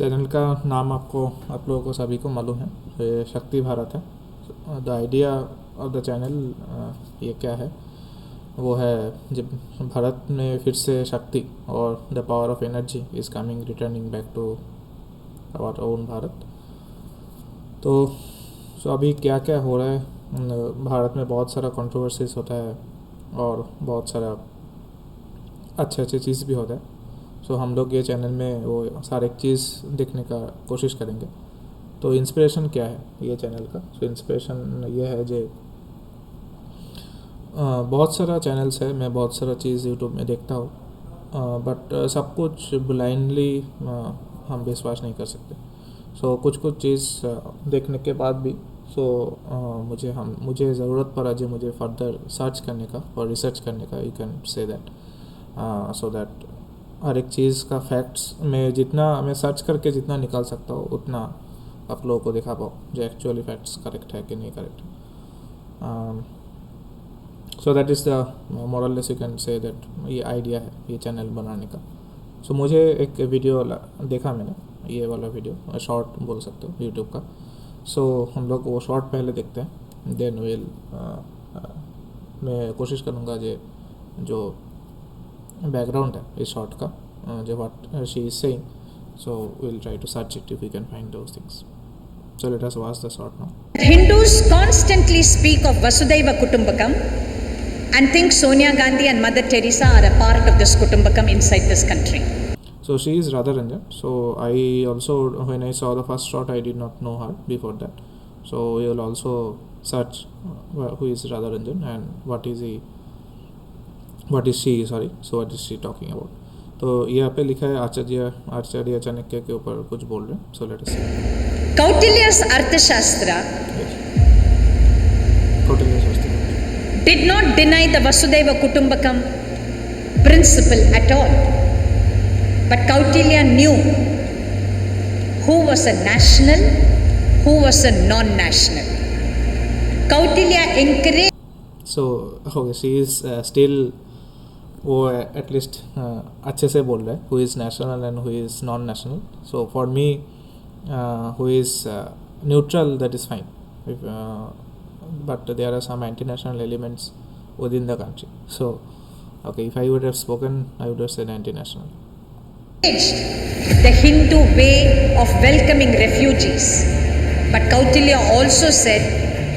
Channel का नाम आप लोगों को सभी को मालूम है, ये शक्ति भारत है। The idea of the channel ये क्या है, वो है जब भारत में फिर से शक्ति और the power of energy is coming returning back to our own Bharat. तो अभी क्या क्या हो रहा है, भारत में बहुत सारा कंट्रोवर्सीज होता है और बहुत सारा अच्छे चीज़ भी होता है। हम लोग ये चैनल में वो सारे एक चीज़ देखने का कोशिश करेंगे। तो इंस्पिरेशन क्या है ये चैनल का? इंस्पिरेशन ये है जो बहुत सारा चैनल्स है, मैं बहुत सारा चीज़ यूट्यूब में देखता हूँ, बट सब कुछ ब्लाइंडली हम विश्वास नहीं कर सकते। कुछ चीज़ देखने के बाद भी मुझे ज़रूरत पड़ा जो मुझे फर्दर सर्च करने का और रिसर्च करने का, you can say that, so that हर एक चीज़ का फैक्ट्स में जितना मैं सर्च करके जितना निकाल सकता हूँ उतना आप लोगों को दिखा पाओ जो एक्चुअली फैक्ट्स करेक्ट है कि नहीं correct. So that is the morals, you can say that ये आइडिया है ये चैनल बनाने का। मुझे एक वीडियो देखा मैंने, ये वाला वीडियो शॉर्ट बोल सकते हो यूट्यूब का। हम लोग वो शॉर्ट पहले देखते हैं, देन मैं कोशिश करूँगा जो बैकग्राउंड है इस शॉर्ट का, जो what she is saying, we'll try to search it if we can find those things. Let us watch the short now. Hindus constantly speak of Vasudhaiva Kutumbakam and think Sonia Gandhi and Mother Teresa are a part of this Kutumbakam inside this country. She is Radha Rajan. I also, when I saw the first shot, I did not know her before that. We will also search who is Radha Rajan and what is she talking about. तो यहाँ पे लिखा है आचार्य चाणक्य के ऊपर कुछ बोल रहे हैं। Let us see Kautilya's Arthashastra did not deny the Vasudhaiva Kutumbakam principle at all, but Kautilya knew who was a national, who was a non-national. Kautilya encouraged, she is still वो एटलीस्ट अच्छे से बोल रहा है who is national and who is non national. For me who is neutral, that is fine, but there are some anti national elements within the country. Okay, if I would have spoken I would have said anti national. The Hindu way of welcoming refugees, but Kautilya also said,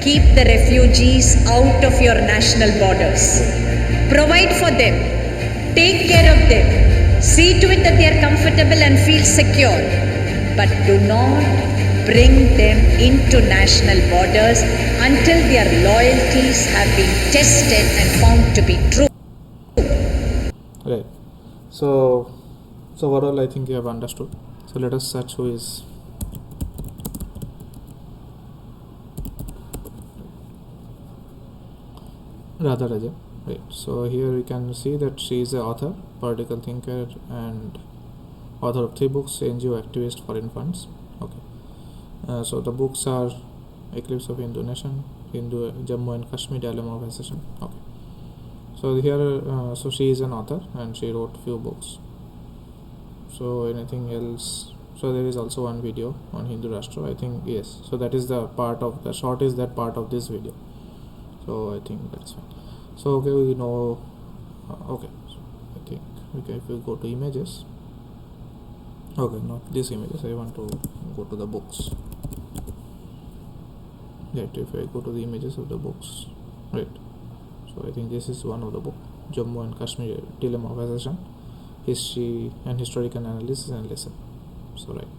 keep the refugees out of your national borders. Provide for them, take care of them, see to it that they are comfortable and feel secure, but do not bring them into national borders until their loyalties have been tested and found to be true. Right. So overall I think you have understood. Let us search who is Radha Rajan. Right. Here we can see that she is an author, political thinker, and author of 3 books, NGO activist, foreign funds. Okay. The books are Eclipse of Hindu Nation, Jammu and Kashmir, Dilemma of Accession. Okay. Here, she is an author and she wrote few books. Anything else? There is also one video on Hindu Rashtra, I think, yes. That is the part of the short is that part of this video. I think that's fine. Okay, we know. Okay, I think if we go to images. Okay, not these images. I want to go to the books. Right, if I go to the images of the books, right. I think this is one of the book, Jammu and Kashmir, Dilemma of Accession, History and Historical Analysis and Lesson. Right.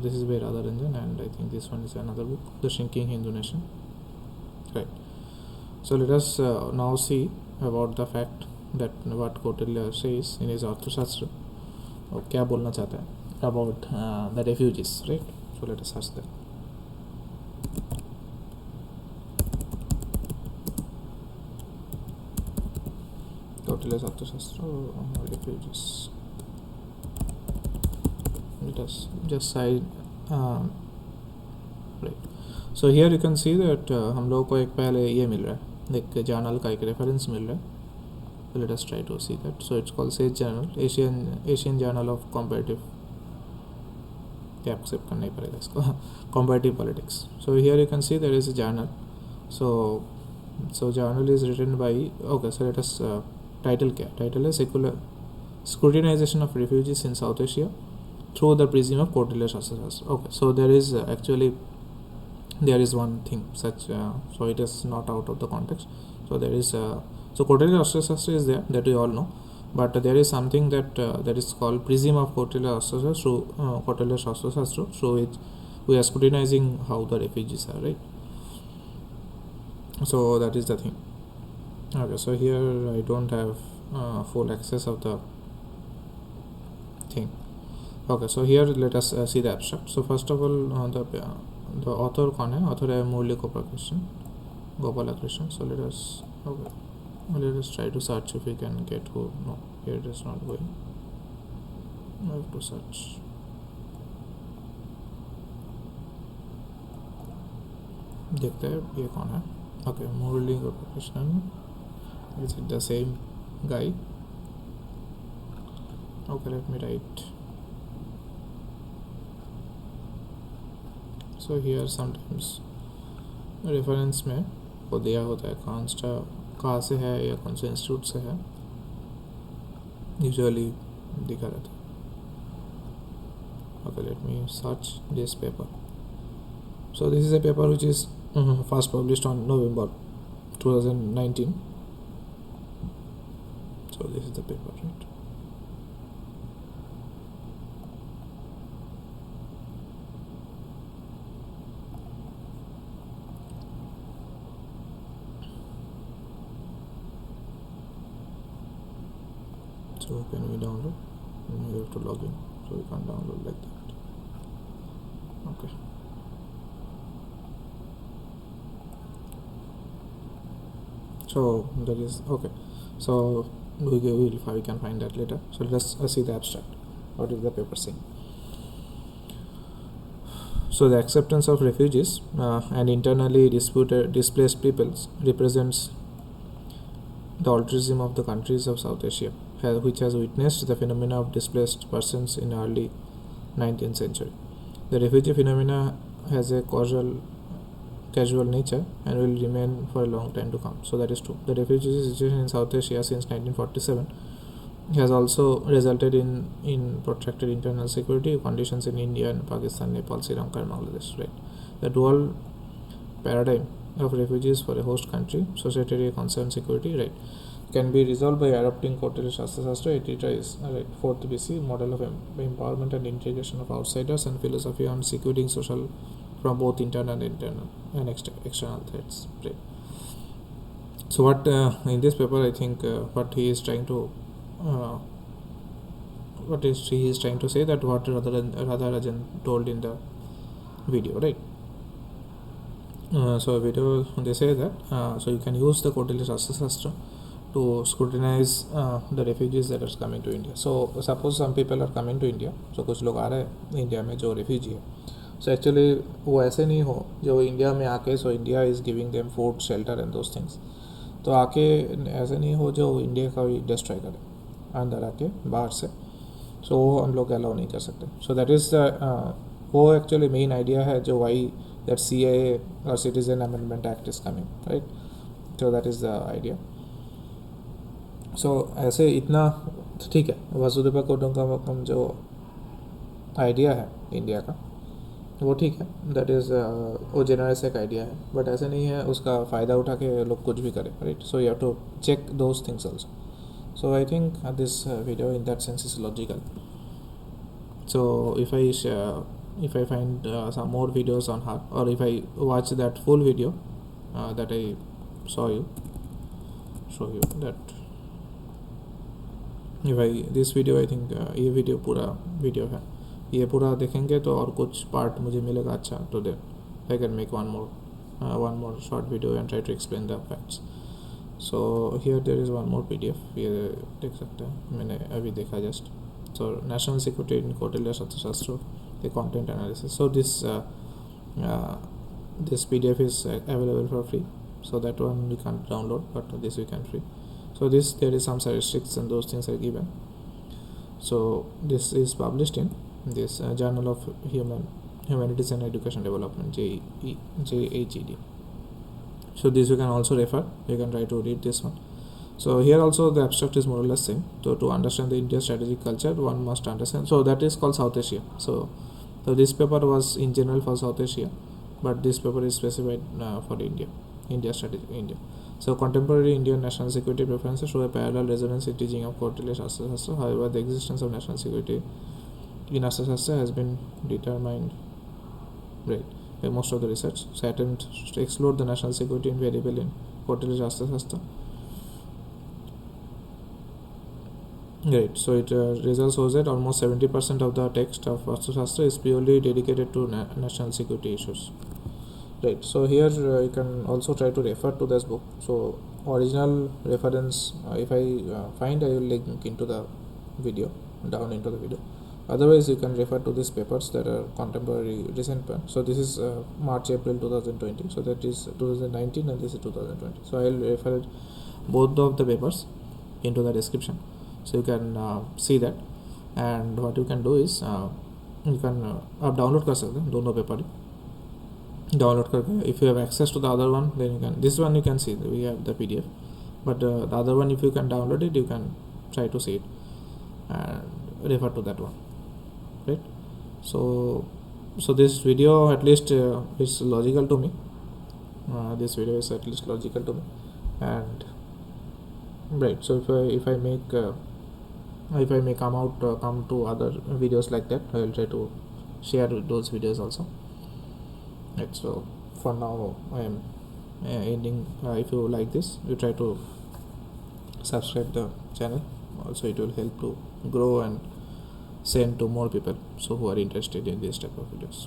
This is by Radha Rajan, and I think this one is another book, The Shrinking Hindu Nation. Right. Let us now see about the fact that what Kautilya says in his Arthashastra, और क्या बोलना चाहता है about the refugees, right? Let us search that. Kautilya's Arthashastra and Refugees. Let us just side right. Here you can see that हम लोगों को एक पहले ये मिल रहा है, एक जर्नल का एक रेफरेंस मिल रहा है। Let us try to see that. It's called Sage Journal, Asian Journal of Comparative accept करना ही पड़ेगा इसको. Comparative politics. So here you can see there is a journal. So journal is written by, okay, so let us title क्या, title है secular scrutinization of refugees in South Asia through the prism of Kautilya Arthashastra. Okay, so there is actually there is one thing such, so it is not out of the context. So there is so Kautilya Arthashastra is there, that we all know, but there is something that is called prism of Kautilya Arthashastra, through Kautilya Arthashastra, through which we are scrutinizing how the refugees are, right? So that is the thing. Okay, so here I don't have full access of the thing. Okay, so here let us see the abstract. So first of all, the author कौन है? Author है मुरली Gopalakrishnan. So let us try to search if we can get who. No, here it is not going. I have to search. देखते हैं ये कौन है. Okay, Murali Gopalakrishnan. Is it the same guy? Okay, let me write. So here sometimes reference में वो दिया होता है कहाँ से है या कौन से इंस्टीट्यूट से है, यूजुअली दिखा रहता है. Okay, let me search this paper. So this is a paper which is first published on November 2019. So this is the paper, right? So can we download? We have to log in, so we can't download like that. Okay. So that is okay. So we can find that later. So let's see the abstract. What is the paper saying? So the acceptance of refugees and internally displaced peoples represents the altruism of the countries of South Asia, which has witnessed the phenomena of displaced persons in early 19th century. The refugee phenomena has a casual nature and will remain for a long time to come. So that is true. The refugee situation in South Asia since 1947 has also resulted in protracted internal security conditions in India and Pakistan, Nepal, Sri Lanka and Bangladesh. Right. The dual paradigm of refugees for a host country, societary concern, security, right, can be resolved by adopting Kautilya Arthashastra. It is 4th BC model of empowerment and integration of outsiders and philosophy on securing social from both internal and external threats. Right. So what in this paper I think what he is trying to say that what Radha Rajan told in the video, right? So video they say that so you can use the Kautilya Arthashastra to scrutinize the refugees that are coming to India. So suppose some people are coming to India, so कुछ लोग आ रहे हैं India में जो refugee है. So actually वो ऐसे नहीं हो जो इंडिया में आके so India is giving them food, shelter and those things. तो आके ऐसे नहीं हो जो इंडिया का भी डिस्ट्रॉय करे अंदर आके बाहर से. सो वो हम लोग अलाउ नहीं कर सकते. सो दैट इज़ वो एक्चुअली मेन आइडिया है जो वाई दैट CAA और citizen amendment act is coming, right. So that is the idea. So ऐसे इतना ठीक है. वसुधैव कुटुंबकम जो आइडिया है इंडिया का वो ठीक है. दैट इज़ वो जेनरस एक आइडिया है, बट ऐसे नहीं है उसका फ़ायदा उठा के लोग कुछ भी करें, right. So you have to check those things also. So I think this video in that sense is logical. So if I find some more videos on her, or if I watch that full video that I show you that if I this video I think ये video पूरा video है, ये पूरा देखेंगे तो और कुछ part मुझे मिलेगा अच्छा, तो then I can make one more short video and try to explain the facts. So here there is one more PDF, ये देख सकते हैं, मैंने अभी देखा just. So national security in Kautilya Arthashastra, the content analysis. So this PDF is available for free, so that one we can't download, but this we can free. So there is some statistics and those things are given. So this is published in this Journal of Humanities and Education Development, JHED. So this you can also refer, you can try to read this one. So here also the abstract is more or less same. So to understand the India's strategic culture, one must understand. So that is called South Asia. So this paper was in general for South Asia, but this paper is specified for India strategy, India. So contemporary Indian national security preferences show a parallel resonance in teaching of Kautilya Arthashastra. However, the existence of national security in Arthashastra has been determined by most of the research. So attempt to explore the national security variable in Kautilya Arthashastra. Great. So it results shows that almost 70% of the text of Arthashastra is purely dedicated to national security issues. Right. So here you can also try to refer to this book. So original reference, if I find, I will link into the video, down into the video. Otherwise, you can refer to these papers that are contemporary recent. So this is March-April 2020. So that is 2019 and this is 2020. So I will refer both of the papers into the description. So you can see that, and what you can do is you can आप download कर सकते हैं दोनों paper download करके. If you have access to the other one, then you can, this one you can see, we have the PDF, but the other one, if you can download it, you can try to see it and refer to that one, right? So this video at least is logical to me. This video is at least logical to me, and right. So if I may come to other videos like that, I will try to share those videos also. Right. So for now I am ending. If you like this, you try to subscribe the channel. Also it will help to grow and send to more people so who are interested in this type of videos.